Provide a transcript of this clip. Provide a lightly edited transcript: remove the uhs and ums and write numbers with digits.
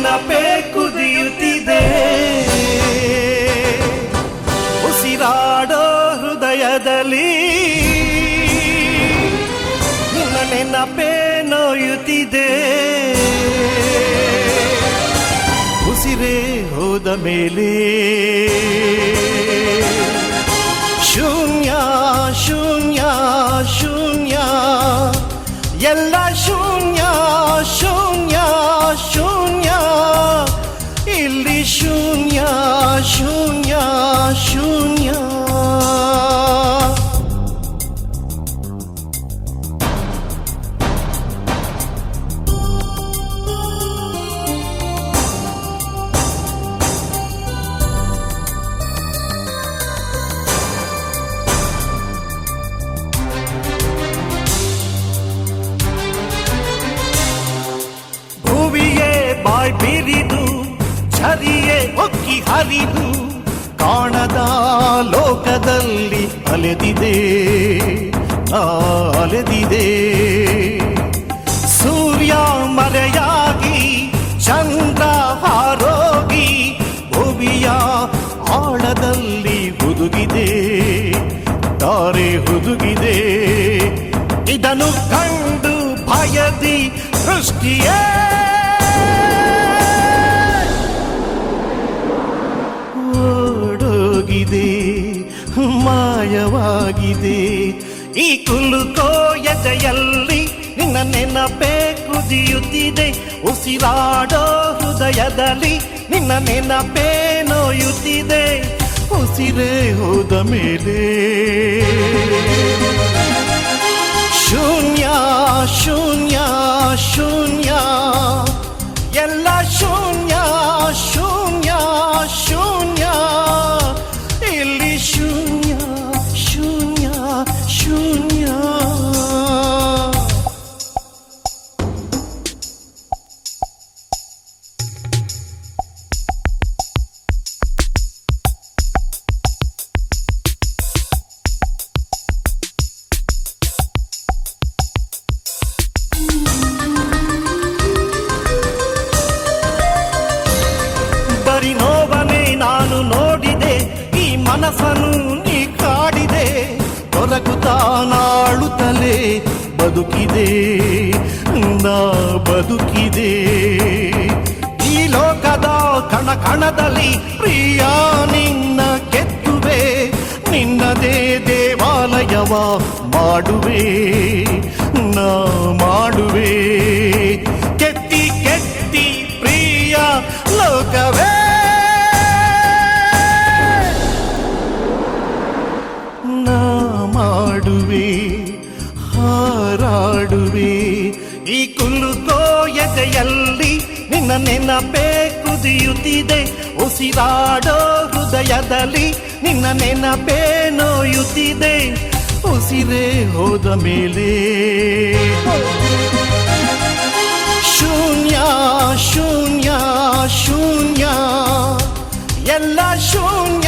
ನೆನಪೇ ಕುದಿಯುತ್ತಿದೆ ಉಸಿರಾಡೋ ಹೃದಯದಲ್ಲಿ ನಿನ್ನ ನೆನಪೇ ನೋಯುತ್ತಿದೆ ಉಸಿರೇ ಹೋದ ಮೇಲೆ ಶೂನ್ಯ ಶೂನ್ಯ ಶೂನ್ಯ ಎಲ್ಲ ಶೂನ್ಯ ಶೂನ್ಯ ಶೂನ್ಯ ಇಲ್ಲಿ ಶೂನ್ಯ ಶೂನ್ಯ ಶೂನ್ಯ ಬಾಯ್ ಬಿರಿದು ಝರಿಯೇ ಒಕ್ಕಿ ಹರಿದು ಕಾಣದ ಲೋಕದಲ್ಲಿ ಅಲೆದಿದೆ ಅಲೆದಿದೆ ಸೂರ್ಯ ಮರೆಯಾಗಿ ಚಂದ್ರ ಹಾರೋಗಿ ಭುವಿಯ ಆಳದಲ್ಲಿ ಹುದುಗಿದೆ ತಾರೆ ಹುದುಗಿದೆ ಇದನ್ನು ಕಂಡು ಭಯದಿ ಸೃಷ್ಟಿಯೇ ಓಡೋಗಿದೆ ಮಾಯವಾಗಿದೆ ಈ ಕುಲುಕೋ ಎದೆಯಲ್ಲಿ ನಿನ್ನ ನೆನಪೇ ಕುದಿಯುತ್ತಿದೆ ಉಸಿರಾಡೋ ಹೃದಯದಲ್ಲಿ ನಿನ್ನ ನೆನಪೇ ನೋಯುತ್ತಿದೆ ಉಸಿರೇ ಹೋದ ಮೇಲೆ ಶೂನ್ಯ ಶೂನ್ಯ ಶೂನ್ಯ ಎಲ್ಲ ಶೂನ್ಯ ಶೂನ್ಯ ಶೂನ್ಯ ಇಲ್ಲಿ ಶೂನ್ಯ ಶೂನ್ಯ ಶೂನ್ಯ ನೋವನೇ ನಾನು ನೋಡಿದೆ ಈ ಮನಸ್ಸನ್ನು ನೀ ಕಾಡಿದೆ ಕೊರಗುತ್ತಾ ನಾಳುತ್ತಲೇ ಬದುಕಿದೆ ನಾ ಬದುಕಿದೆ ಈ ಲೋಕದ ಕಣ ಕಣದಲ್ಲಿ ಪ್ರಿಯ ನಿನ್ನ ಕೆತ್ತುವೆ ನಿನ್ನದೇ ದೇವಾಲಯವ ಮಾಡುವೆ ನಾ ಮಾಡುವೆ ಕೆತ್ತಿ ಕೆತ್ತಿ ಪ್ರಿಯ ಲೋಕವೇ ನಾ ಮಾಡುವೆ ಹಾರಾಡುವೆ ಈ ಕುಲುಕೋ ಎದೆಯಲ್ಲಿ ನಿನ್ನ ನೆನಪೇ ಕುದಿಯುತ್ತಿದೆ ಉಸಿರಾಡೋ ಹೃದಯದಲ್ಲಿ ನಿನ್ನ ನೆನಪೇ ನೋಯುತ್ತಿದೆ ಉಸಿರೇ ಹೋದ ಮೇಲೆ ಶೂನ್ಯ ಶೂನ್ಯ ಶೂನ್ಯ ಎಲ್ಲ ಶೂನ್ಯ